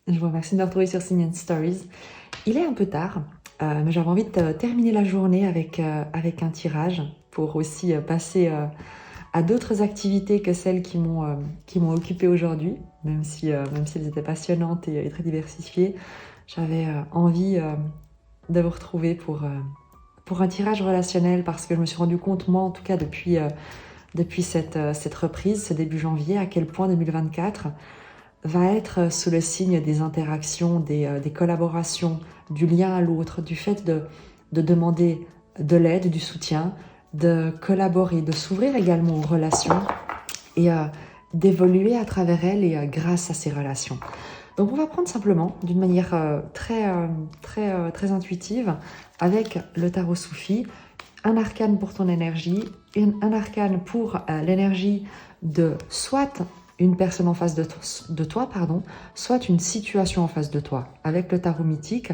Je vous remercie de me retrouver sur Sign Stories. Il est un peu tard, mais j'avais envie de terminer la journée avec un tirage pour aussi passer à d'autres activités que celles qui m'ont occupée aujourd'hui, même si elles étaient passionnantes et très diversifiées. J'avais envie de vous retrouver pour un tirage relationnel parce que je me suis rendu compte, moi en tout cas depuis cette reprise, ce début janvier, à quel point 2024 va être sous le signe des interactions, des collaborations, du lien à l'autre, du fait de demander de l'aide, du soutien, de collaborer, de s'ouvrir également aux relations et d'évoluer à travers elles et grâce à ces relations. Donc on va prendre simplement, d'une manière très intuitive, avec le tarot Soufi, un arcane pour ton énergie, un arcane pour l'énergie de soit une personne en face de toi, soit une situation en face de toi. Avec le tarot mythique,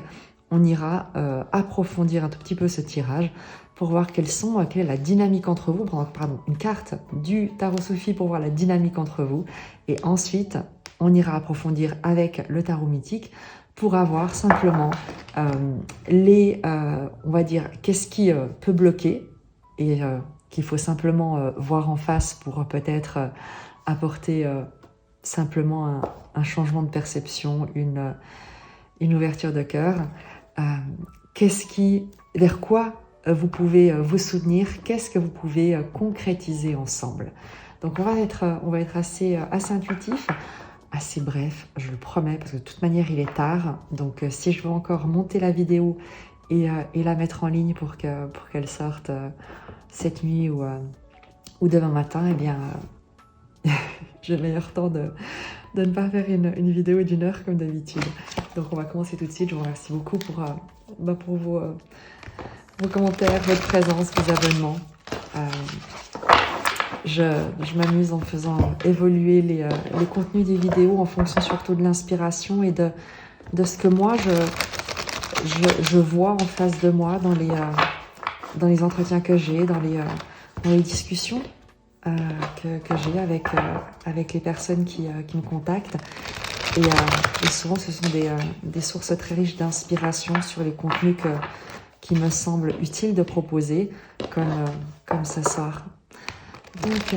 on ira approfondir un tout petit peu ce tirage pour voir quelle est la dynamique entre vous. Pardon, une carte du tarot Soufi pour voir la dynamique entre vous. Et ensuite, on ira approfondir avec le tarot mythique pour avoir simplement on va dire, qu'est-ce qui peut bloquer et qu'il faut simplement voir en face pour peut-être apporter simplement un changement de perception, une ouverture de cœur. Vers quoi vous pouvez vous soutenir, qu'est-ce que vous pouvez concrétiser ensemble. Donc on va être assez intuitif, assez bref, je le promets, parce que de toute manière il est tard, donc si je veux encore monter la vidéo et la mettre en ligne pour qu'elle sorte cette nuit ou demain matin, eh bien j'ai le meilleur temps de ne pas faire une vidéo d'une heure comme d'habitude. Donc on va commencer tout de suite. Je vous remercie beaucoup pour vos commentaires, votre présence, vos abonnements. Je m'amuse en faisant évoluer les contenus des vidéos en fonction surtout de l'inspiration et de ce que moi je vois en face de moi dans les entretiens que j'ai, dans les discussions que j'ai avec les personnes qui me contactent. Et souvent, ce sont des sources très riches d'inspiration sur les contenus qui me semblent utiles de proposer, comme ce soir. Donc,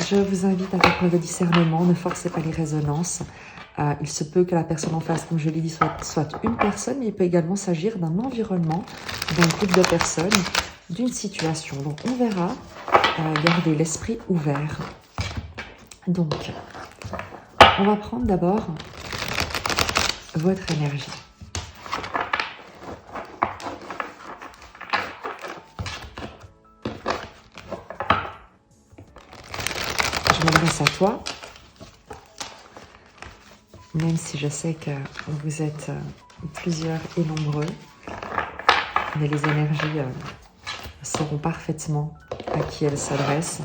je vous invite à faire preuve de discernement, ne forcez pas les résonances. Il se peut que la personne en face, comme je l'ai dit, soit une personne, mais il peut également s'agir d'un environnement, d'un groupe de personnes, d'une situation. Donc, on verra. Gardez l'esprit ouvert. Donc, on va prendre d'abord votre énergie. Je m'adresse à toi, même si je sais que vous êtes plusieurs et nombreux, mais les énergies sauront parfaitement à qui elles s'adressent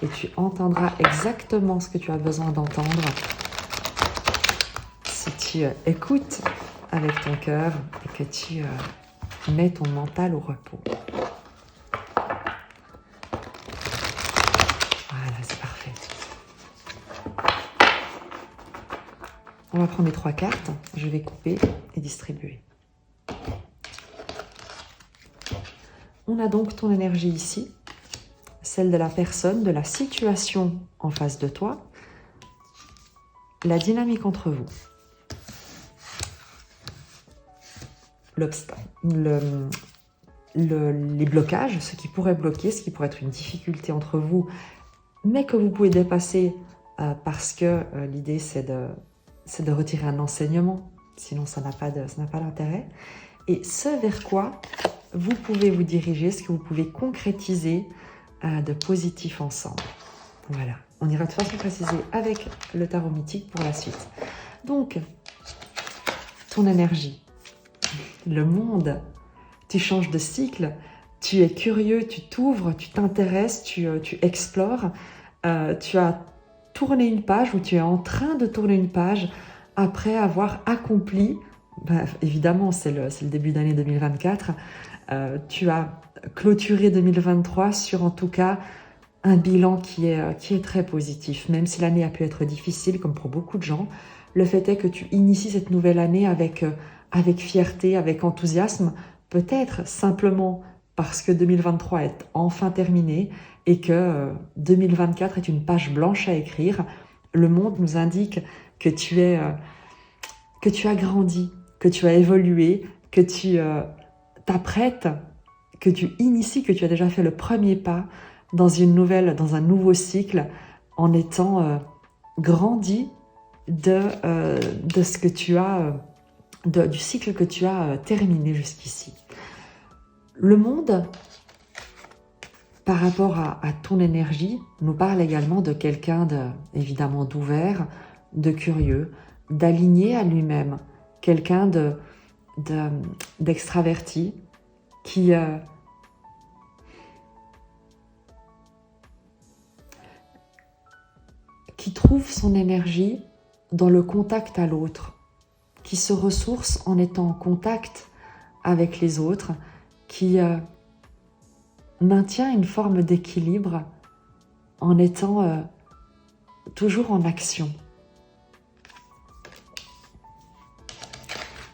et tu entendras exactement ce que tu as besoin d'entendre si tu écoutes avec ton cœur et que tu mets ton mental au repos. Voilà, c'est parfait. On va prendre les 3 cartes, je vais couper et distribuer. On a donc ton énergie ici, celle de la personne, de la situation en face de toi, la dynamique entre vous, les blocages, ce qui pourrait bloquer, ce qui pourrait être une difficulté entre vous, mais que vous pouvez dépasser parce que l'idée c'est de retirer un enseignement, sinon ça n'a pas d'intérêt, et ce vers quoi vous pouvez vous diriger, ce que vous pouvez concrétiser de positif ensemble. Voilà, on ira de façon précisée avec le tarot mythique pour la suite. Donc, ton énergie, le monde, tu changes de cycle, tu es curieux, tu t'ouvres, tu t'intéresses, tu explores, tu as tourné une page ou tu es en train de tourner une page après avoir accompli, évidemment c'est le début d'année 2024, tu as clôturé 2023 sur en tout cas un bilan qui est très positif. Même si l'année a pu être difficile, comme pour beaucoup de gens, Le fait est que tu inities cette nouvelle année avec fierté, avec enthousiasme, peut-être simplement parce que 2023 est enfin terminé et que 2024 est une page blanche à écrire. Le monde nous indique que que tu as grandi, que tu as évolué, que tu t'apprêtes, que tu inities, que tu as déjà fait le premier pas dans un nouveau cycle en étant grandi de ce que tu as, du cycle que tu as terminé jusqu'ici. Le monde, par rapport à ton énergie, nous parle également de quelqu'un évidemment d'ouvert, de curieux, d'aligné à lui-même, quelqu'un d'extraverti qui trouve son énergie dans le contact à l'autre, qui se ressource en étant en contact avec les autres, qui maintient une forme d'équilibre en étant toujours en action.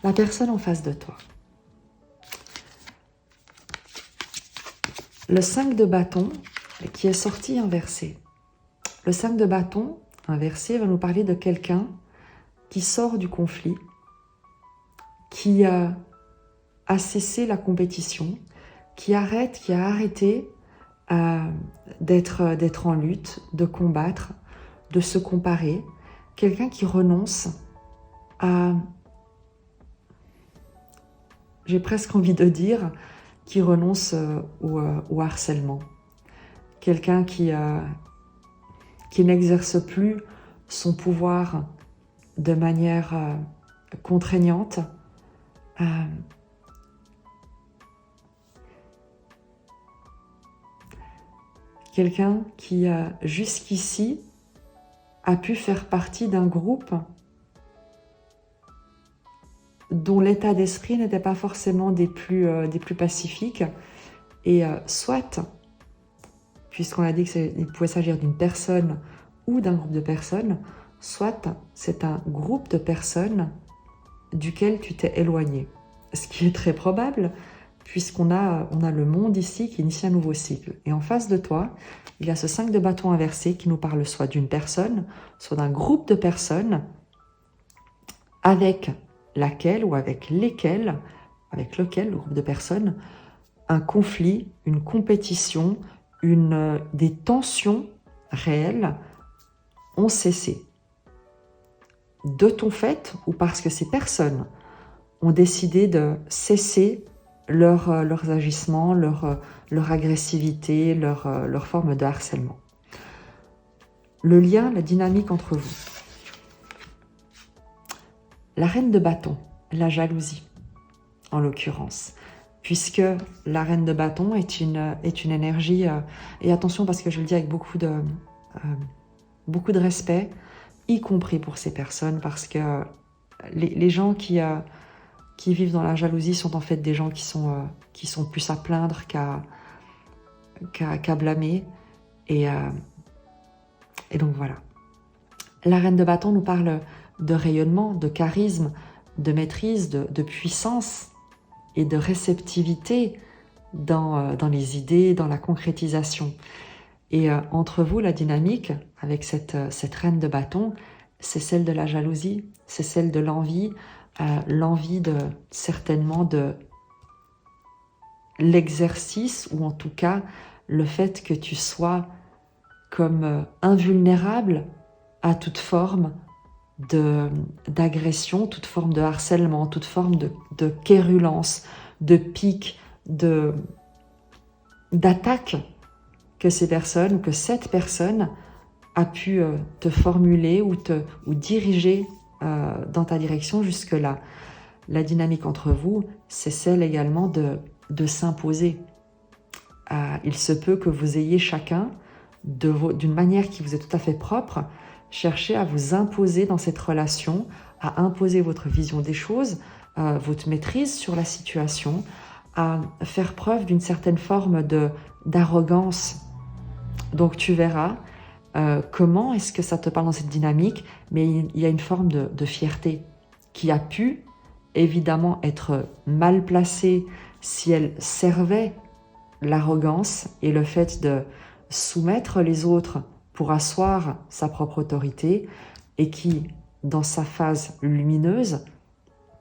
La personne en face de toi. Le 5 de bâton qui est sorti inversé. Le 5 de bâton inversé va nous parler de quelqu'un qui sort du conflit, qui a cessé la compétition, qui a arrêté d'être en lutte, de combattre, de se comparer. Quelqu'un qui renonce à... J'ai presque envie de dire qui renonce au harcèlement. Quelqu'un qui n'exerce plus son pouvoir de manière contraignante. Quelqu'un qui jusqu'ici a pu faire partie d'un groupe dont l'état d'esprit n'était pas forcément des plus pacifiques. Et soit, puisqu'on a dit qu'il pouvait s'agir d'une personne ou d'un groupe de personnes, soit c'est un groupe de personnes duquel tu t'es éloigné. Ce qui est très probable, puisqu'on a le monde ici qui initie un nouveau cycle. Et en face de toi, il y a ce 5 de bâton inversé qui nous parle soit d'une personne, soit d'un groupe de personnes avec laquelle ou avec lequel le groupe de personnes, un conflit, une compétition, des tensions réelles ont cessé. De ton fait ou parce que ces personnes ont décidé de cesser leurs agissements, leur agressivité, leur forme de harcèlement. Le lien, la dynamique entre vous. La reine de bâton, la jalousie, en l'occurrence, puisque la reine de bâton est une énergie, et attention parce que je le dis avec beaucoup de respect, y compris pour ces personnes, parce que les gens qui vivent dans la jalousie sont en fait des gens qui sont plus à plaindre qu'à blâmer, et donc voilà. La reine de bâton nous parle de rayonnement, de charisme, de maîtrise, de puissance et de réceptivité dans les idées, dans la concrétisation. Et entre vous, la dynamique avec cette reine de bâton, c'est celle de la jalousie, c'est celle de l'envie, l'envie certainement de l'exercice, ou en tout cas le fait que tu sois comme invulnérable à toute forme d'agression, toute forme de harcèlement, toute forme de quérulence, de pique, d'attaque que ces personnes ou que cette personne a pu te formuler ou diriger dans ta direction jusque-là. La dynamique entre vous, c'est celle également de s'imposer. Il se peut que vous ayez chacun, d'une manière qui vous est tout à fait propre, cherché à vous imposer dans cette relation, à imposer votre vision des choses, votre maîtrise sur la situation, à faire preuve d'une certaine forme d'arrogance. Donc tu verras, Comment est-ce que ça te parle dans cette dynamique? Mais il y a une forme de fierté qui a pu évidemment être mal placée si elle servait l'arrogance et le fait de soumettre les autres pour asseoir sa propre autorité, et qui, dans sa phase lumineuse,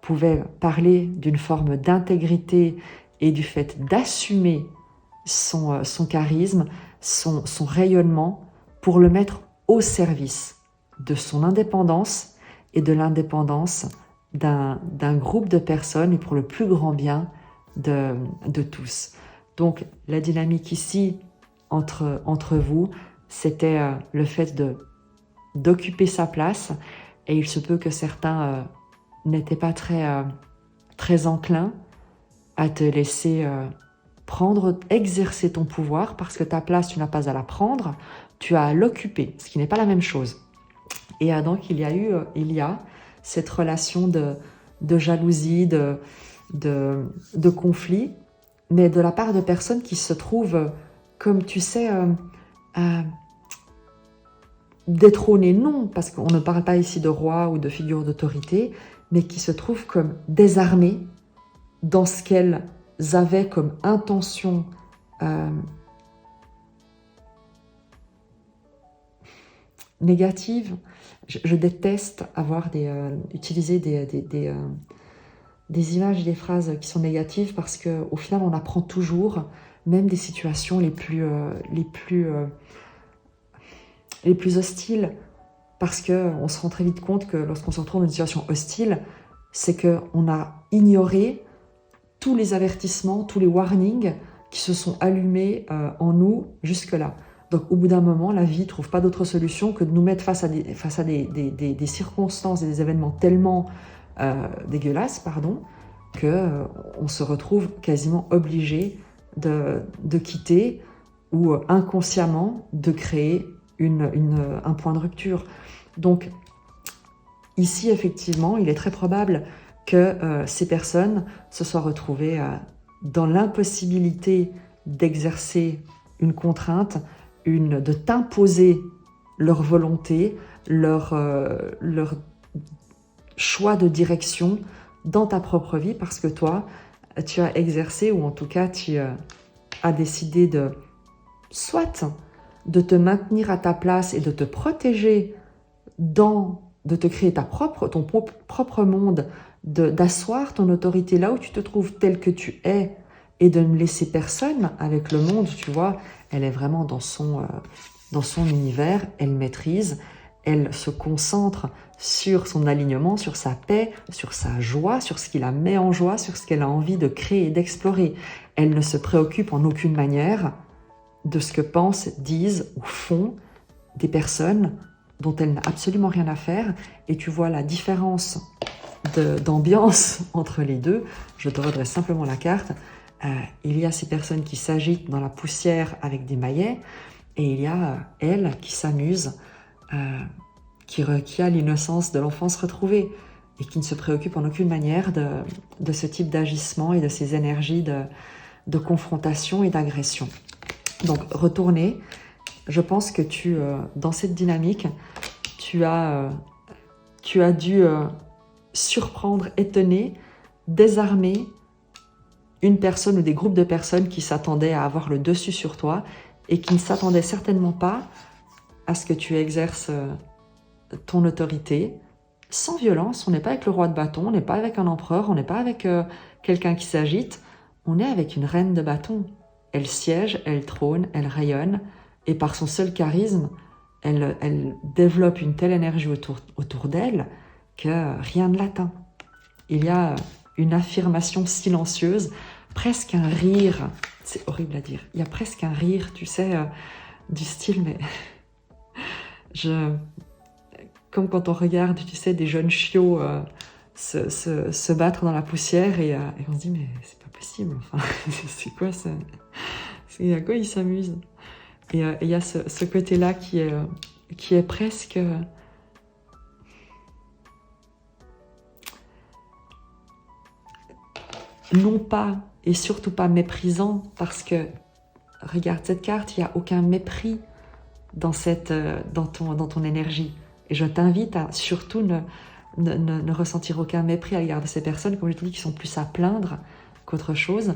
pouvait parler d'une forme d'intégrité et du fait d'assumer son charisme, son rayonnement, pour le mettre au service de son indépendance et de l'indépendance d'un groupe de personnes, et pour le plus grand bien de tous. Donc la dynamique ici entre vous, c'était le fait d'occuper sa place, et il se peut que certains n'étaient pas très enclins à te laisser exercer ton pouvoir, parce que ta place, tu n'as pas à la prendre, tu as à l'occuper, ce qui n'est pas la même chose. Et donc il y a cette relation de jalousie, de conflit, mais de la part de personnes qui se trouvent, comme tu sais, détrônées, non, parce qu'on ne parle pas ici de roi ou de figure d'autorité, mais qui se trouvent comme désarmées dans ce qu'elles avaient comme intention négative. Je déteste utiliser des images et des phrases qui sont négatives, parce qu'au final, on apprend toujours, même des situations les plus hostiles, parce qu'on se rend très vite compte que lorsqu'on se retrouve dans une situation hostile, c'est qu'on a ignoré tous les avertissements, tous les warnings qui se sont allumés en nous jusque-là. Donc au bout d'un moment, la vie ne trouve pas d'autre solution que de nous mettre face à des circonstances et des événements tellement dégueulasses, qu'on se retrouve quasiment obligé de quitter, ou inconsciemment de créer un point de rupture. Donc ici, effectivement, il est très probable que ces personnes se soient retrouvées dans l'impossibilité d'exercer une contrainte, de t'imposer leur volonté, leur choix de direction dans ta propre vie, parce que toi, tu as exercé, ou en tout cas tu as décidé soit de te maintenir à ta place et de te protéger, de te créer ton propre monde, d'asseoir ton autorité là où tu te trouves tel que tu es, et de ne laisser personne avec le monde, tu vois. Elle est vraiment dans son univers, elle maîtrise, elle se concentre sur son alignement, sur sa paix, sur sa joie, sur ce qui la met en joie, sur ce qu'elle a envie de créer et d'explorer. Elle ne se préoccupe en aucune manière de ce que pensent, disent ou font des personnes dont elle n'a absolument rien à faire. Et tu vois la différence d'ambiance entre les deux. Je te redresse simplement la carte. Il y a ces personnes qui s'agitent dans la poussière avec des maillets, et il y a elle qui s'amuse, qui a l'innocence de l'enfance retrouvée, et qui ne se préoccupe en aucune manière de ce type d'agissement et de ces énergies de confrontation et d'agression. Donc retourner, je pense que dans cette dynamique, tu as dû surprendre, étonner, désarmer une personne ou des groupes de personnes qui s'attendaient à avoir le dessus sur toi, et qui ne s'attendaient certainement pas à ce que tu exerces ton autorité sans violence. On n'est pas avec le roi de bâton, on n'est pas avec un empereur, on n'est pas avec quelqu'un qui s'agite, on est avec une reine de bâton. Elle siège, elle trône, elle rayonne, et par son seul charisme, elle développe une telle énergie autour d'elle que rien ne l'atteint. Il y a une affirmation silencieuse, presque un rire, c'est horrible à dire, il y a presque un rire, tu sais, du style, mais comme quand on regarde, tu sais, des jeunes chiots se battre dans la poussière, et on se dit, mais c'est pas possible, enfin, c'est quoi ça? À quoi ils s'amusent? Et il y a ce côté-là qui est presque... non pas, et surtout pas méprisant, parce que, regarde cette carte, il n'y a aucun mépris dans ton énergie. Et je t'invite à surtout ne ressentir aucun mépris à l'égard de ces personnes, comme je te dis, qui sont plus à plaindre qu'autre chose.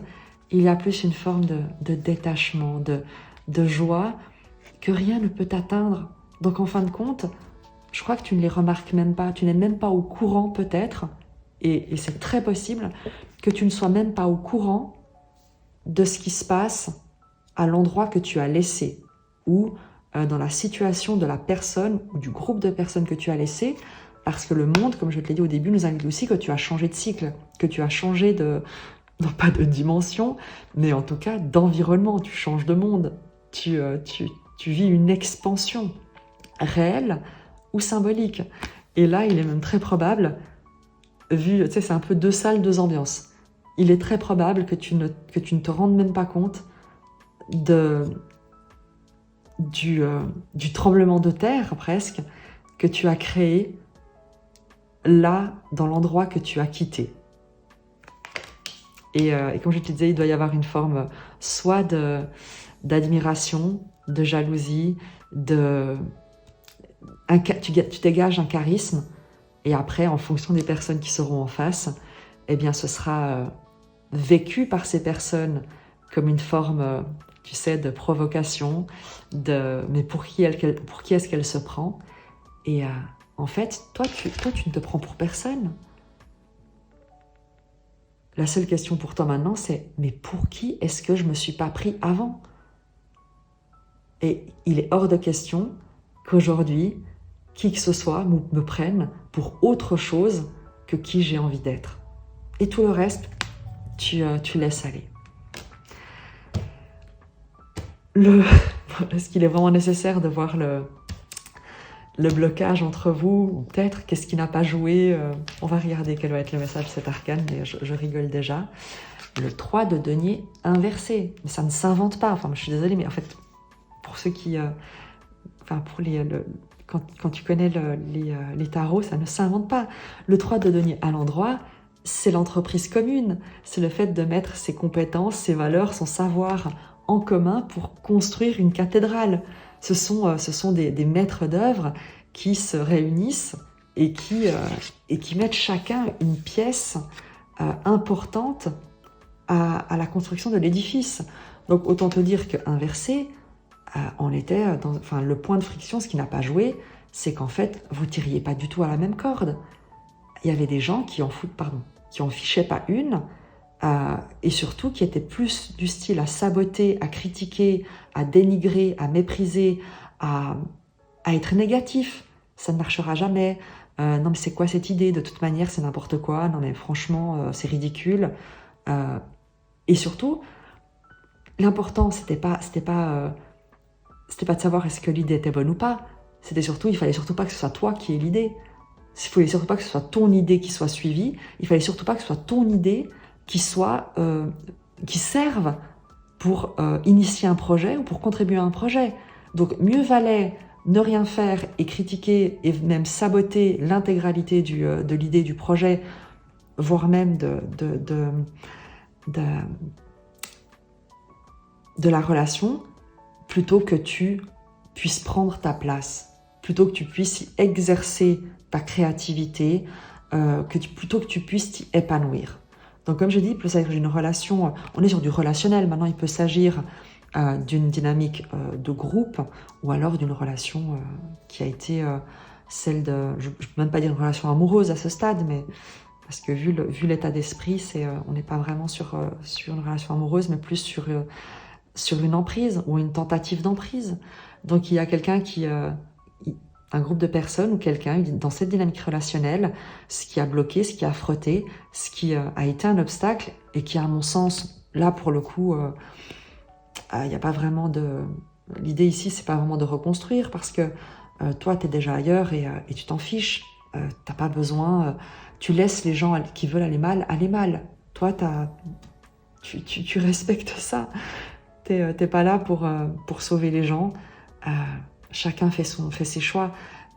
Il y a plus une forme de détachement, de joie, que rien ne peut t'atteindre. Donc en fin de compte, je crois que tu ne les remarques même pas, tu n'es même pas au courant peut-être, et c'est très possible que tu ne sois même pas au courant de ce qui se passe à l'endroit que tu as laissé, ou dans la situation de la personne ou du groupe de personnes que tu as laissé, parce que le monde, comme je te l'ai dit au début, nous indique aussi que tu as changé de cycle, que tu as changé non pas de dimension, mais en tout cas d'environnement, tu changes de monde, tu vis une expansion réelle ou symbolique. Et là, il est même très probable, vu, tu sais, c'est un peu deux salles, deux ambiances, il est très probable que tu ne te rendes même pas compte du tremblement de terre, presque, que tu as créé là, dans l'endroit que tu as quitté. Et comme je te disais, il doit y avoir une forme soit d'admiration, de jalousie, tu dégages un charisme, et après, en fonction des personnes qui seront en face, eh bien, ce sera vécu par ces personnes comme une forme, tu sais, de provocation, mais pour qui est-ce qu'elle se prend? Et en fait, toi, tu ne te prends pour personne. La seule question pour toi maintenant, c'est « mais pour qui est-ce que je ne me suis pas pris avant ?» Et il est hors de question qu'aujourd'hui, qui que ce soit me prenne pour autre chose que qui j'ai envie d'être. Et tout le reste, tu laisses aller. Est-ce qu'il est vraiment nécessaire de voir le blocage entre vous? Peut-être, qu'est-ce qui n'a pas joué? On va regarder quel va être le message de cet arcane, mais je rigole déjà. Le 3 de denier inversé. Mais ça ne s'invente pas. Enfin, je suis désolée, mais en fait, pour ceux qui... quand tu connais les tarots, ça ne s'invente pas. Le 3 de denier à l'endroit, c'est l'entreprise commune. C'est le fait de mettre ses compétences, ses valeurs, son savoir en commun pour construire une cathédrale. Ce sont des maîtres d'œuvre qui se réunissent et qui mettent chacun une pièce importante à la construction de l'édifice. Donc autant te dire qu'inversé, on était le point de friction, ce qui n'a pas joué, c'est qu'en fait, vous ne tiriez pas du tout à la même corde. Il y avait des gens qui en fichaient pas une, et surtout qui étaient plus du style à saboter, à critiquer, à dénigrer, à mépriser, à être négatif. Ça ne marchera jamais. Non mais c'est quoi cette idée? De toute manière, c'est n'importe quoi. Non mais franchement, c'est ridicule. Et surtout, l'important, c'était pas de savoir est-ce que l'idée était bonne ou pas. C'était surtout, il fallait surtout pas que ce soit toi qui aies l'idée. Il fallait surtout pas que ce soit ton idée qui soit suivie. Il fallait surtout pas que ce soit ton idée qui serve pour initier un projet ou pour contribuer à un projet. Donc mieux valait ne rien faire et critiquer et même saboter l'intégralité de l'idée du projet, voire même de la relation, plutôt que tu puisses prendre ta place, plutôt que tu puisses y exercer ta créativité, plutôt que tu puisses t'y épanouir. Donc comme je dis, plus avec une relation, on est sur du relationnel, maintenant il peut s'agir d'une dynamique de groupe, ou alors d'une relation qui a été celle de, je ne peux même pas dire une relation amoureuse à ce stade, mais parce que vu l'état d'esprit, on n'est pas vraiment sur une relation amoureuse, mais plus sur une emprise ou une tentative d'emprise. Donc il y a quelqu'un un groupe de personnes ou quelqu'un dans cette dynamique relationnelle, ce qui a bloqué, ce qui a frotté, ce qui a été un obstacle et qui, à mon sens, là pour le coup, il n'y a pas vraiment l'idée ici, c'est pas vraiment de reconstruire parce que toi, tu es déjà ailleurs et tu t'en fiches. T'as pas besoin, tu laisses les gens qui veulent aller mal. Toi, tu respectes ça. T'es pas là pour sauver les gens. Chacun fait ses choix.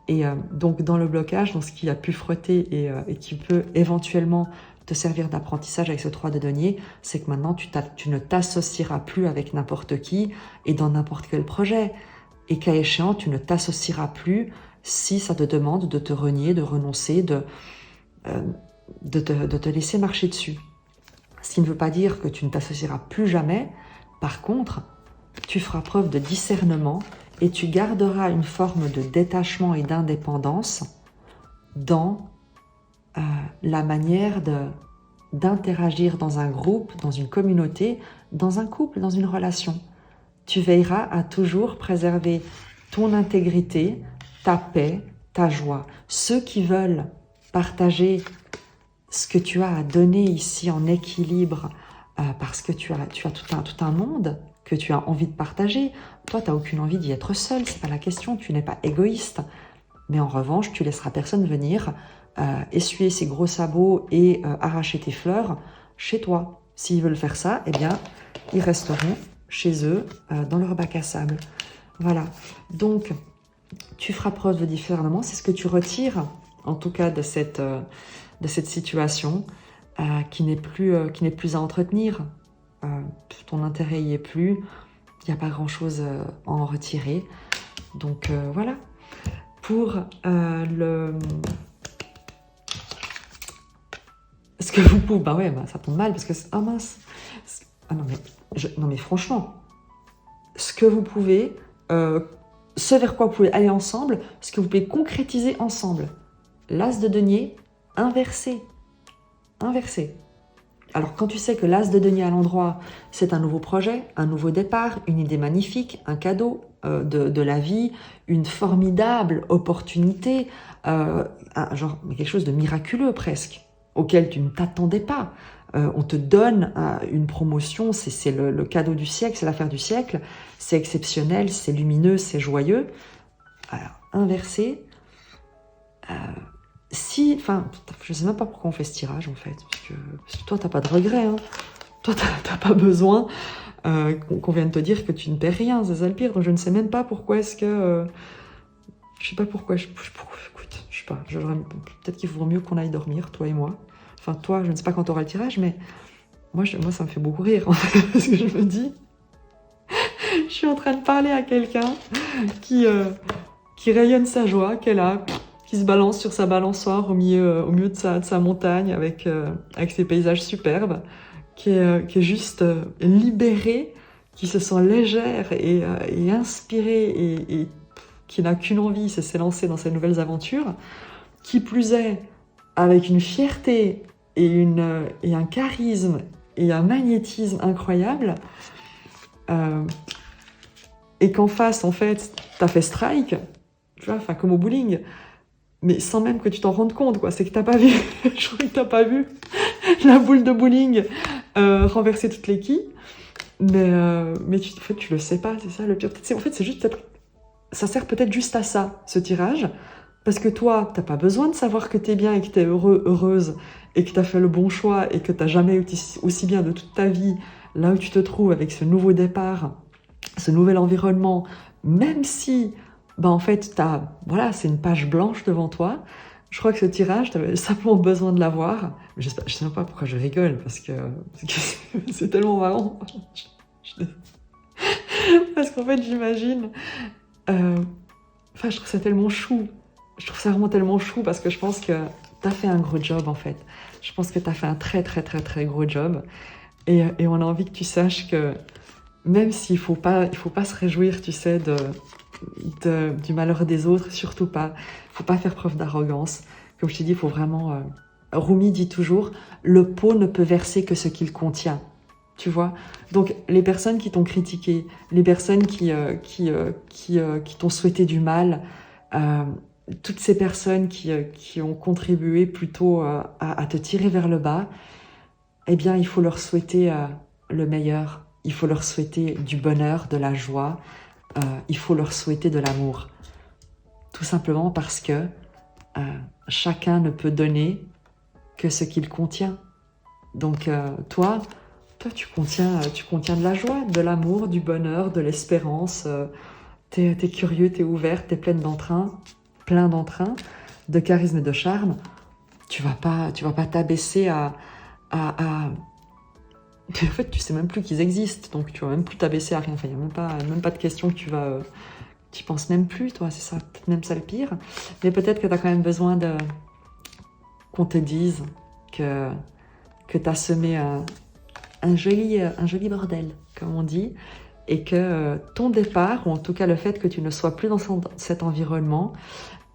Et donc, dans le blocage, dans ce qui a pu frotter et qui peut éventuellement te servir d'apprentissage avec ce 3 de denier, c'est que maintenant, tu ne t'associeras plus avec n'importe qui et dans n'importe quel projet. et qu'à échéant, tu ne t'associeras plus si ça te demande de te renier, de renoncer, de te laisser marcher dessus. Ce qui ne veut pas dire que tu ne t'associeras plus jamais. Par contre, tu feras preuve de discernement et tu garderas une forme de détachement et d'indépendance dans la manière d'interagir dans un groupe, dans une communauté, dans un couple, dans une relation. Tu veilleras à toujours préserver ton intégrité, ta paix, ta joie. Ceux qui veulent partager ce que tu as à donner ici en équilibre, parce que tu as tout un monde que tu as envie de partager. Toi, tu n'as aucune envie d'y être seul, c'est pas la question, tu n'es pas égoïste. Mais en revanche, tu laisseras personne venir essuyer ses gros sabots et arracher tes fleurs chez toi. S'ils veulent faire ça, eh bien, ils resteront chez eux, dans leur bac à sable. Voilà. Donc, tu feras preuve de discernement. C'est ce que tu retires, en tout cas, de cette situation qui n'est plus à entretenir. Ton intérêt y est plus. Il n'y a pas grand-chose à en retirer. Donc, voilà. Pour ce que vous pouvez... Bah ouais, ça tombe mal parce que... Ah mince. Ah non mais franchement, ce que vous pouvez, ce vers quoi vous pouvez aller ensemble, ce que vous pouvez concrétiser ensemble. L'as de denier inversé. Inversé. Alors quand tu sais que l'as de denier à l'endroit, c'est un nouveau projet, un nouveau départ, une idée magnifique, un cadeau de la vie, une formidable opportunité, genre quelque chose de miraculeux presque, auquel tu ne t'attendais pas. On te donne une promotion, c'est le cadeau du siècle, c'est l'affaire du siècle, c'est exceptionnel, c'est lumineux, c'est joyeux. Alors, inversé, je ne sais même pas pourquoi on fait ce tirage en fait, parce que toi, tu n'as pas de regret, hein. Toi, tu n'as pas besoin qu'on vienne te dire que tu ne perds rien, c'est ça le pire, donc je ne sais même pas pourquoi est-ce que... je sais pas pourquoi, écoute, je sais pas, peut-être qu'il vaut mieux qu'on aille dormir, toi et moi. Enfin, toi, je ne sais pas quand tu auras le tirage, mais moi, ça me fait beaucoup rire. Parce que je me dis, je suis en train de parler à quelqu'un qui rayonne sa joie, qui se balance sur sa balançoire au milieu de sa montagne avec ses paysages superbes, qui est juste libérée, qui se sent légère et inspirée et qui n'a qu'une envie, c'est s'élancer dans ces nouvelles aventures. Qui plus est, avec une fierté et un charisme et un magnétisme incroyable, et qu'en face, en fait, t'as fait strike, tu vois, enfin comme au bowling, mais sans même que tu t'en rendes compte, quoi. C'est que t'as pas vu, je crois que t'as pas vu la boule de bowling renverser toutes les quilles, mais en fait, tu le sais pas, c'est ça le pire. En fait, c'est juste, ça sert peut-être juste à ça, ce tirage. Parce que toi, t'as pas besoin de savoir que t'es bien et que t'es heureux, heureuse, et que t'as fait le bon choix et que t'as jamais été aussi bien de toute ta vie, là où tu te trouves avec ce nouveau départ, ce nouvel environnement, même si, en fait, c'est une page blanche devant toi. Je crois que ce tirage, t'avais simplement besoin de l'avoir. Je sais même pas pourquoi je rigole, parce que c'est tellement marrant. Parce qu'en fait, j'imagine... je trouve ça tellement chou. Je trouve ça vraiment tellement chou parce que je pense que tu as fait un gros job en fait. Je pense que tu as fait un très très très très gros job. Et on a envie que tu saches que même s'il faut pas se réjouir, tu sais, du malheur des autres, surtout pas. Il faut pas faire preuve d'arrogance. Comme je t'ai dit, il faut vraiment... Rumi dit toujours, le pot ne peut verser que ce qu'il contient. Tu vois? Donc les personnes qui t'ont critiqué, les personnes qui t'ont souhaité du mal, toutes ces personnes qui ont contribué plutôt à te tirer vers le bas, eh bien, il faut leur souhaiter le meilleur. Il faut leur souhaiter du bonheur, de la joie. Il faut leur souhaiter de l'amour. Tout simplement parce que chacun ne peut donner que ce qu'il contient. Donc, toi, tu contiens de la joie, de l'amour, du bonheur, de l'espérance. T'es curieux, t'es ouvert, t'es plein d'entrain, de charisme et de charme. Tu vas pas t'abaisser à... En fait, tu sais même plus qu'ils existent, donc tu vas même plus t'abaisser à rien. Enfin, il n'y a même pas de question que tu penses même plus, toi, c'est ça, peut-être même ça le pire. Mais peut-être que tu as quand même besoin qu'on te dise que tu as semé un joli bordel, comme on dit, et que ton départ, ou en tout cas le fait que tu ne sois plus dans cet environnement,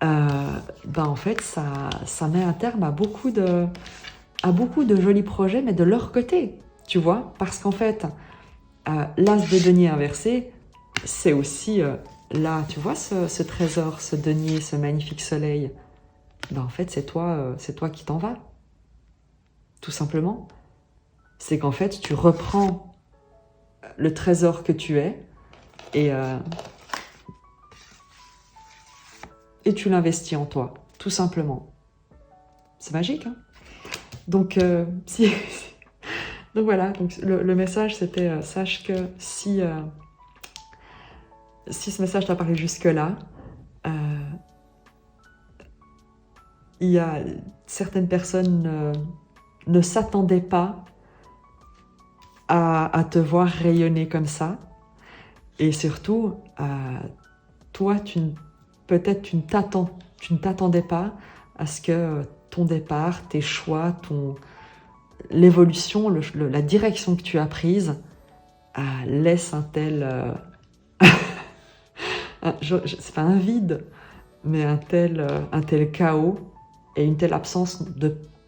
en fait, ça met un terme à beaucoup de jolis projets, mais de leur côté, tu vois, parce qu'en fait, l'as de denier inversé, c'est aussi là, tu vois, ce trésor, ce denier, ce magnifique soleil. En fait, c'est toi qui t'en vas, tout simplement. C'est qu'en fait, tu reprends le trésor que tu es et tu l'investis en toi, tout simplement. C'est magique, hein? Donc, donc voilà, donc le message c'était sache que si ce message t'a parlé jusque-là, il y a certaines personnes ne s'attendaient pas à te voir rayonner comme ça. Et surtout, toi, peut-être tu ne t'attendais pas à ce que ton départ, tes choix, l'évolution, la direction que tu as prise laisse un tel... c'est pas un vide, mais un tel chaos et une telle absence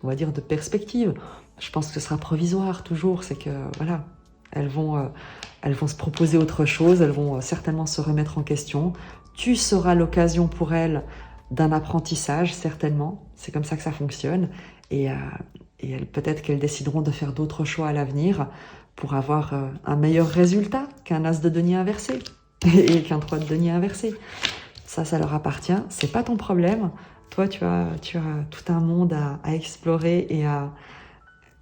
on va dire, de perspective. Je pense que ce sera provisoire toujours, c'est que voilà, elles vont se proposer autre chose, elles vont certainement se remettre en question. Tu seras l'occasion pour elles d'un apprentissage, certainement. C'est comme ça que ça fonctionne. Et peut-être qu'elles décideront de faire d'autres choix à l'avenir pour avoir un meilleur résultat qu'un as de denier inversé et qu'un 3 de denier inversé. Ça leur appartient. C'est pas ton problème. Toi, tu as tout un monde à explorer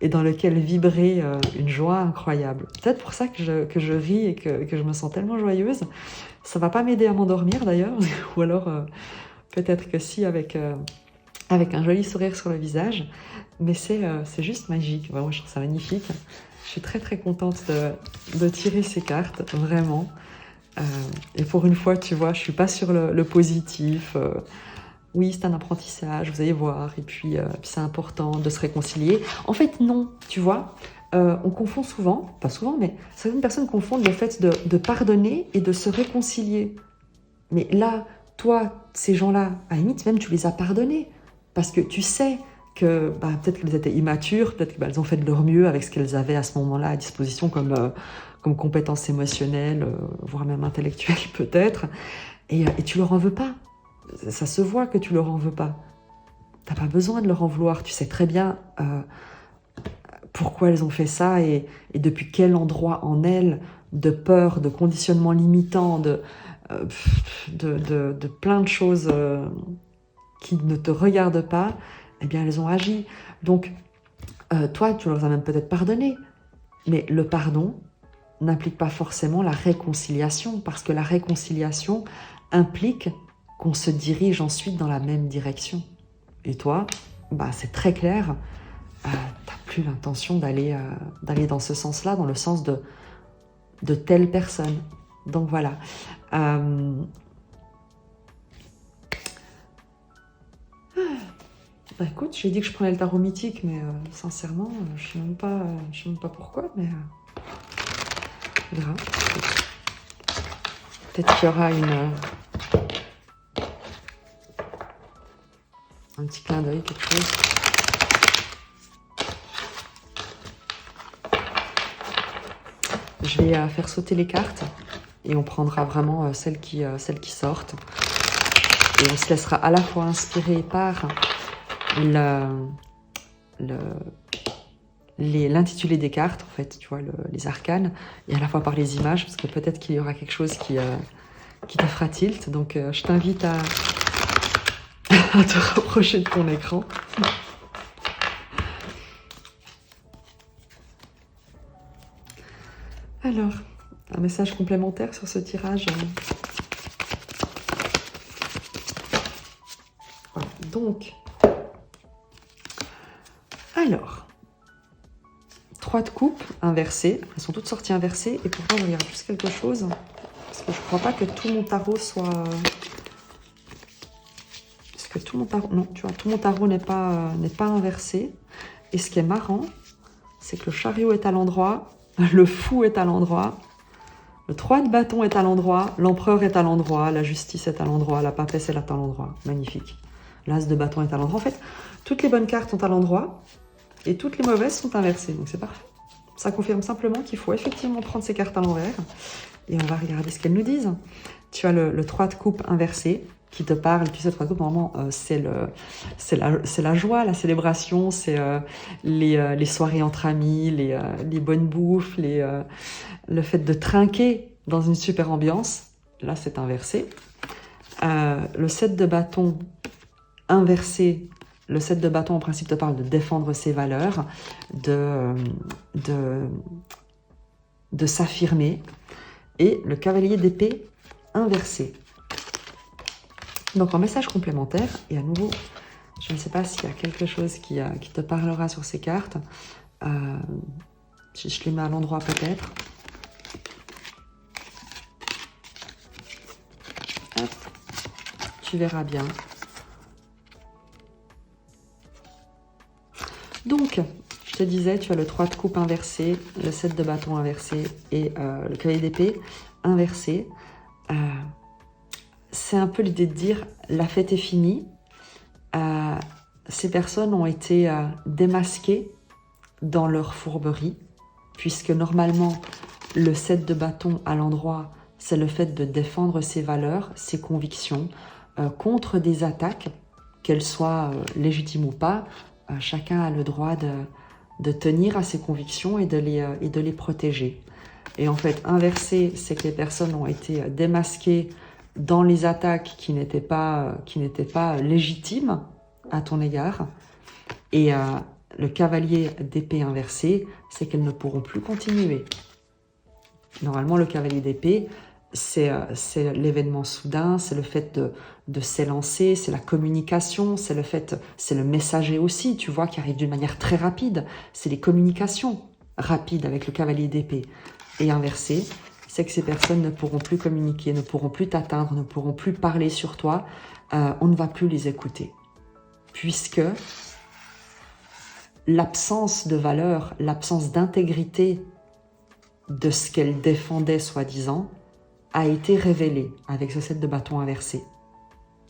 et dans lequel vibrer une joie incroyable. Peut-être pour ça que je ris et que je me sens tellement joyeuse. Ça va pas m'aider à m'endormir d'ailleurs, ou alors peut-être que si avec un joli sourire sur le visage, mais c'est juste magique. Moi, je trouve ça magnifique. Je suis très très contente de tirer ces cartes, vraiment. Et pour une fois, tu vois, je suis pas sur le positif. Oui, c'est un apprentissage, vous allez voir, et puis c'est important de se réconcilier. En fait, non, tu vois, on confond souvent, pas souvent, mais certaines personnes confondent le fait de pardonner et de se réconcilier. Mais là, toi, ces gens-là, à la limite, même tu les as pardonnés, parce que tu sais que peut-être qu'elles étaient immatures, peut-être qu'elles ont fait de leur mieux avec ce qu'elles avaient à ce moment-là à disposition comme compétences émotionnelles, voire même intellectuelles peut-être, et tu leur en veux pas. Ça se voit que tu leur en veux pas. T'as pas besoin de leur en vouloir. Tu sais très bien pourquoi elles ont fait ça et depuis quel endroit en elles de peur, de conditionnement limitant, de plein de choses qui ne te regardent pas, eh bien elles ont agi. Donc toi, tu leur as même peut-être pardonné, mais le pardon n'implique pas forcément la réconciliation, parce que la réconciliation implique qu'on se dirige ensuite dans la même direction. Et toi, c'est très clair, t'as plus l'intention d'aller dans ce sens-là, dans le sens de telle personne. Donc voilà. Écoute, j'ai dit que je prenais le tarot mythique, mais sincèrement, je sais même pas pourquoi, mais grave. Peut-être qu'il y aura un petit clin d'œil, quelque chose. Je vais faire sauter les cartes et on prendra vraiment celles qui sortent. Et on se laissera à la fois inspirer par l'intitulé des cartes, en fait, tu vois, les arcanes, et à la fois par les images, parce que peut-être qu'il y aura quelque chose qui te fera tilt. Donc je t'invite à te rapprocher de ton écran. Alors, un message complémentaire sur ce tirage. Voilà, donc, alors, 3 de coupe inversées. Elles sont toutes sorties inversées, et pourtant je regarde juste quelque chose. Parce que je crois pas que tout mon tarot soit... Parce que tout mon tarot... Non, tu vois, tout mon tarot n'est pas inversé. Et ce qui est marrant, c'est que le chariot est à l'endroit, le fou est à l'endroit, le 3 de bâton est à l'endroit, l'empereur est à l'endroit, la justice est à l'endroit, la papesse est à l'endroit. Magnifique. L'as de bâton est à l'endroit. En fait, toutes les bonnes cartes sont à l'endroit et toutes les mauvaises sont inversées. Donc c'est parfait. Ça confirme simplement qu'il faut effectivement prendre ces cartes à l'envers. Et on va regarder ce qu'elles nous disent. Tu as le 3 de coupe inversé qui te parle. Et puis ce 3 de coupe, normalement, c'est la joie, la célébration, c'est les soirées entre amis, les bonnes bouffes, le fait de trinquer dans une super ambiance. Là, c'est inversé. Le 7 de bâton inversé. Le 7 de bâton, en principe, te parle de défendre ses valeurs, de s'affirmer. Et le cavalier d'épée inversé. Donc, en message complémentaire, et à nouveau, je ne sais pas s'il y a quelque chose qui te parlera sur ces cartes. Je les mets à l'endroit peut-être. Hop, tu verras bien. Donc, je te disais, tu as le 3 de coupe inversé, le 7 de bâton inversé et le cavalier d'épée inversé. C'est un peu l'idée de dire, la fête est finie. Ces personnes ont été démasquées dans leur fourberie, puisque normalement, le 7 de bâton à l'endroit, c'est le fait de défendre ses valeurs, ses convictions, contre des attaques, qu'elles soient légitimes ou pas. Chacun a le droit de tenir à ses convictions et de les protéger. Et en fait, inversé, c'est que les personnes ont été démasquées dans les attaques qui n'étaient pas légitimes à ton égard. Et le cavalier d'épée inversé, c'est qu'elles ne pourront plus continuer. Normalement, le cavalier d'épée, c'est l'événement soudain, c'est le fait de s'élancer, c'est la communication, c'est le messager aussi, tu vois, qui arrive d'une manière très rapide. C'est les communications rapides avec le cavalier d'épée. Et inversé, c'est que ces personnes ne pourront plus communiquer, ne pourront plus t'atteindre, ne pourront plus parler sur toi. On ne va plus les écouter. Puisque l'absence de valeur, l'absence d'intégrité de ce qu'elles défendaient soi-disant, a été révélée avec ce 7 de bâton inversé.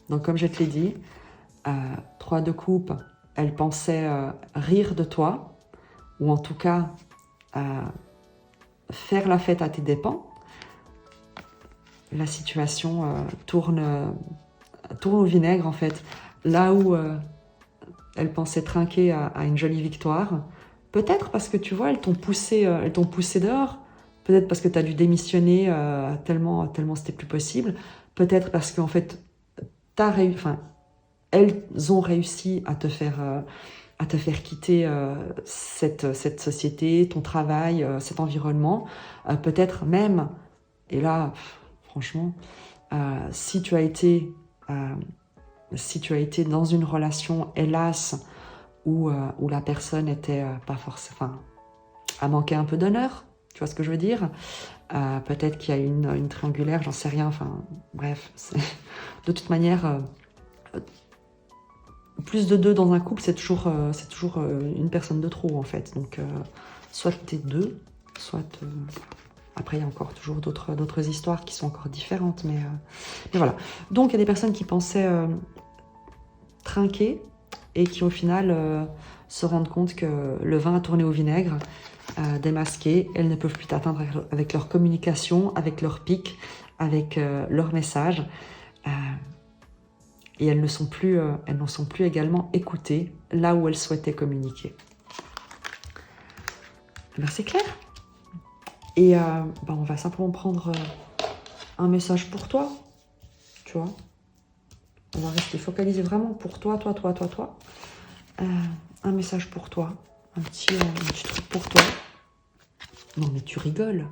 Donc comme je te l'ai dit, 3 de coupe, elle pensait rire de toi, ou en tout cas faire la fête à tes dépens. La situation tourne au vinaigre en fait. Là où elle pensait trinquer à une jolie victoire, peut-être parce que tu vois, elles t'ont poussé dehors. Peut-être parce que tu as dû démissionner tellement c'était plus possible. Peut-être parce qu'en fait, elles ont réussi à te faire quitter cette société, ton travail, cet environnement. Peut-être même, et là, franchement, si tu as été dans une relation, hélas, où la personne était pas forcément, a manqué un peu d'honneur. Tu vois ce que je veux dire? Peut-être qu'il y a une triangulaire, j'en sais rien. Enfin, bref. De toute manière, plus de 2 dans un couple, c'est toujours une personne de trop, en fait. Donc, soit t'es 2, soit... Après, il y a encore toujours d'autres histoires qui sont encore différentes. Mais voilà. Donc, il y a des personnes qui pensaient trinquer et qui, au final, se rendent compte que le vin a tourné au vinaigre. Démasquées, elles ne peuvent plus t'atteindre avec leur communication, avec leur pic, avec leur message, et elles ne sont plus également écoutées là où elles souhaitaient communiquer. Ben, c'est clair. Et on va simplement prendre un message pour toi, tu vois. On va rester focalisé vraiment pour toi. Un message pour toi, un petit truc pour toi. Non mais tu rigoles.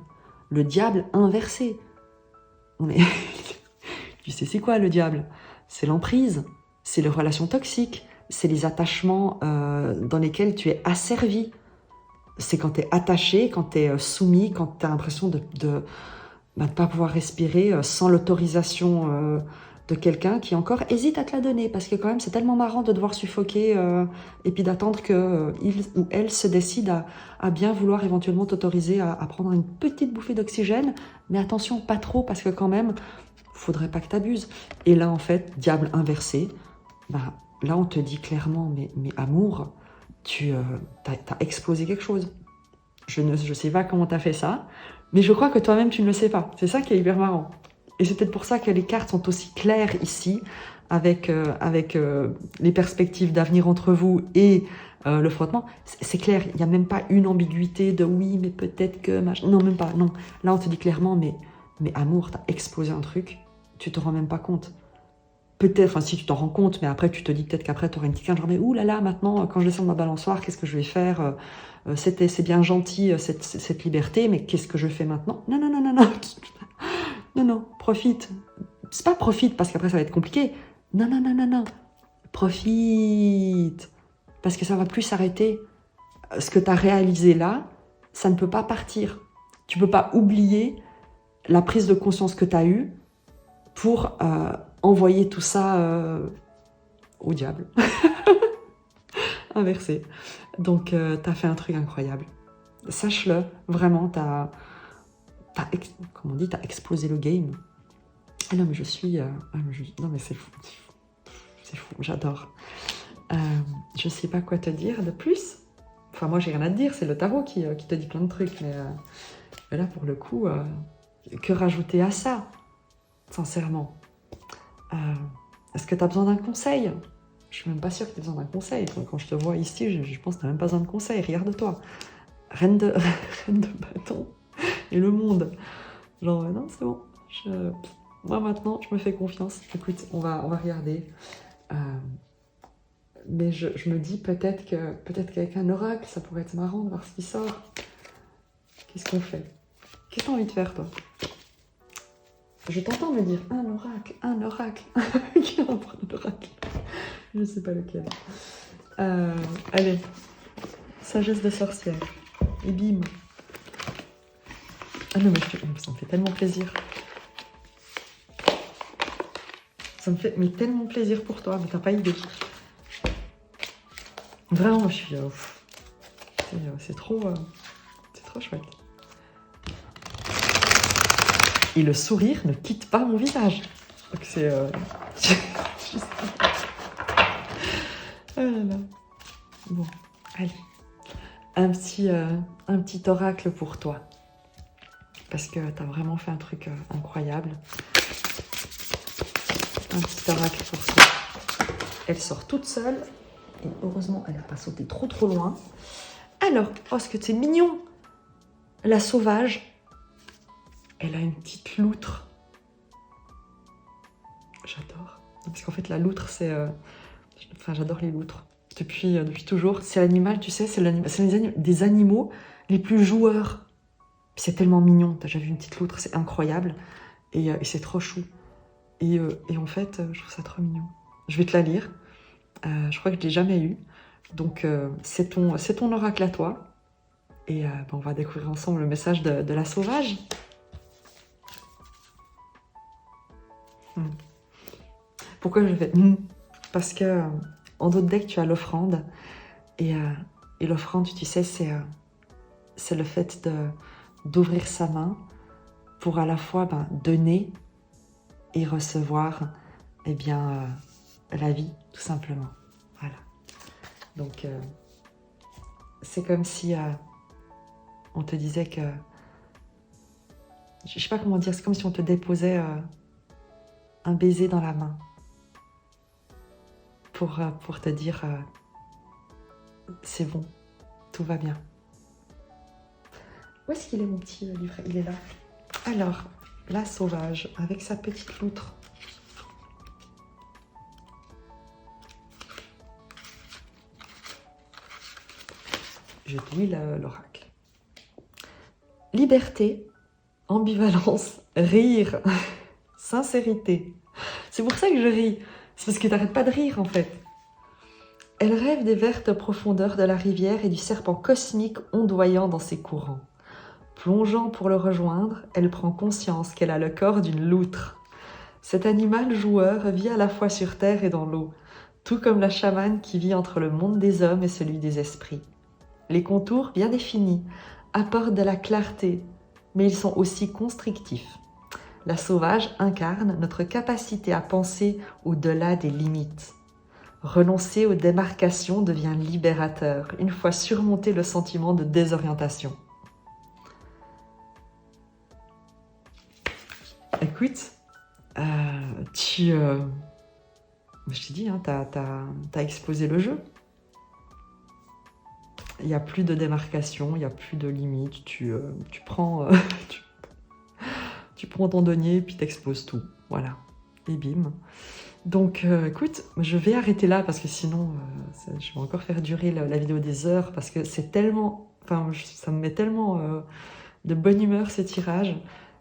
Le diable inversé. Mais tu sais c'est quoi le diable? C'est l'emprise, c'est les relations toxiques, c'est les attachements dans lesquels tu es asservi. C'est quand tu es attaché, quand tu es soumis, quand tu as l'impression de ne pas pouvoir respirer sans l'autorisation de quelqu'un qui encore hésite à te la donner. Parce que quand même, c'est tellement marrant de devoir suffoquer et puis d'attendre qu'il ou elle se décide à bien vouloir éventuellement t'autoriser à prendre une petite bouffée d'oxygène. Mais attention, pas trop, parce que quand même, faudrait pas que tu abuses. Et là, en fait, diable inversé, bah, là, on te dit clairement, mais amour, tu as explosé quelque chose. Je ne sais pas comment tu as fait ça, mais je crois que toi-même, tu ne le sais pas. C'est ça qui est hyper marrant. Et c'est peut-être pour ça que les cartes sont aussi claires ici, avec les perspectives d'avenir entre vous et le frottement. C'est clair, il n'y a même pas une ambiguïté de oui, mais peut-être que... Non, même pas, non. Là, on te dit clairement, mais amour, t'as explosé un truc, tu te rends même pas compte. Peut-être, enfin si tu t'en rends compte, mais après tu te dis peut-être qu'après tu auras une petite genre, mais oulala, maintenant quand je descends de ma balançoire, qu'est-ce que je vais faire? C'est bien gentil cette liberté, mais qu'est-ce que je fais maintenant? Non, non, non, non, non, non, non, profite. C'est pas profite parce qu'après ça va être compliqué. Non, non, non, non, non, profite. Parce que ça va plus s'arrêter. Ce que tu as réalisé là, ça ne peut pas partir. Tu peux pas oublier la prise de conscience que tu as eue pour envoyer tout ça au diable. Inversé. Donc, tu as fait un truc incroyable. Sache-le, vraiment, comme on dit, tu as explosé le game. Ah non, mais je suis... non, mais c'est fou. C'est fou, j'adore. Je sais pas quoi te dire de plus. Enfin, moi, j'ai rien à te dire. C'est le tarot qui te dit plein de trucs. Mais là, pour le coup, que rajouter à ça? Sincèrement. Est-ce que tu as besoin d'un conseil? Je suis même pas sûre que tu aies besoin d'un conseil. Quand je te vois ici, je pense que tu n'as même pas besoin de conseil. Regarde-toi. Reine de bâton et le monde. Genre, non, c'est bon. Moi, maintenant, je me fais confiance. Écoute, on va regarder. Mais je me dis peut-être qu'avec un oracle, ça pourrait être marrant de voir ce qui sort. Qu'est-ce qu'on fait? Qu'est-ce que tu as envie de faire, toi? Je t'entends me dire un oracle. Qui va prendre un oracle? Je ne sais pas lequel. Allez, sagesse de sorcière. Et bim. Ah non, mais ça me fait tellement plaisir. Ça me fait tellement plaisir pour toi, mais t'as pas idée. Vraiment, je suis... c'est trop chouette. Et le sourire ne quitte pas mon visage. Donc c'est... Oh là là. Bon, allez. Un petit oracle pour toi. Parce que tu as vraiment fait un truc incroyable. Un petit oracle pour toi. Elle sort toute seule. Et heureusement, elle n'a pas sauté trop loin. Alors, oh, ce que c'est mignon. La sauvage. Elle a une petite loutre. J'adore. Parce qu'en fait, la loutre, c'est... Enfin, j'adore les loutres. Depuis toujours. C'est l'animal, tu sais, c'est des animaux les plus joueurs. C'est tellement mignon. T'as déjà vu une petite loutre, c'est incroyable. Et c'est trop chou. Et en fait, je trouve ça trop mignon. Je vais te la lire. Je crois que je ne l'ai jamais eu. Donc, c'est ton oracle à toi. Et on va découvrir ensemble le message de la sauvage. Pourquoi je fais Parce que en d'autres decks, tu as l'offrande. Et l'offrande, tu sais, c'est le fait d'ouvrir sa main pour à la fois donner et recevoir la vie, tout simplement. Voilà. Donc, c'est comme si on te disait que... Je sais pas comment dire, c'est comme si on te déposait un baiser dans la main pour te dire c'est bon, tout va bien. Où est-ce qu'il est mon petit livret? Il est là. Alors, la sauvage avec sa petite loutre. Je te lis l'oracle. Liberté, ambivalence, rire, sincérité. C'est pour ça que je ris. C'est parce que t'arrêtes pas de rire en fait. Elle rêve des vertes profondeurs de la rivière et du serpent cosmique ondoyant dans ses courants. Plongeant pour le rejoindre, elle prend conscience qu'elle a le corps d'une loutre. Cet animal joueur vit à la fois sur terre et dans l'eau, tout comme la chamane qui vit entre le monde des hommes et celui des esprits. Les contours bien définis apportent de la clarté, mais ils sont aussi constrictifs. La sauvage incarne notre capacité à penser au-delà des limites. Renoncer aux démarcations devient libérateur, une fois surmonté le sentiment de désorientation. Écoute, je t'ai dit, hein, t'as exposé le jeu. Il n'y a plus de démarcation, il n'y a plus de limite. Tu prends, tu prends ton denier et puis t'exposes tout. Voilà. Et bim. Donc, écoute, je vais arrêter là parce que sinon, je vais encore faire durer la vidéo des heures parce que c'est tellement... Enfin, ça me met tellement de bonne humeur, ces tirages.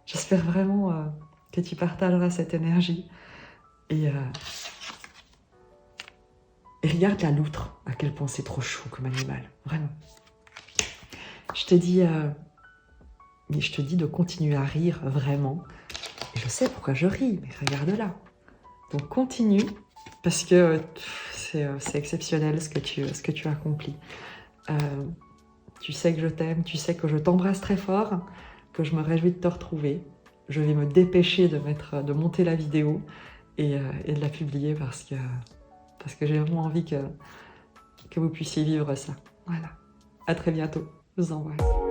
J'espère vraiment que tu partageras cette énergie. Et regarde la loutre, à quel point c'est trop chou comme animal, vraiment. Je te dis de continuer à rire, vraiment. Et je sais pourquoi je ris, mais regarde là. Donc continue, parce que c'est exceptionnel ce que tu accomplis. Tu sais que je t'aime, tu sais que je t'embrasse très fort, que je me réjouis de te retrouver. Je vais me dépêcher de monter la vidéo et de la publier parce que j'ai vraiment envie que vous puissiez vivre ça. Voilà. À très bientôt. Je vous embrasse.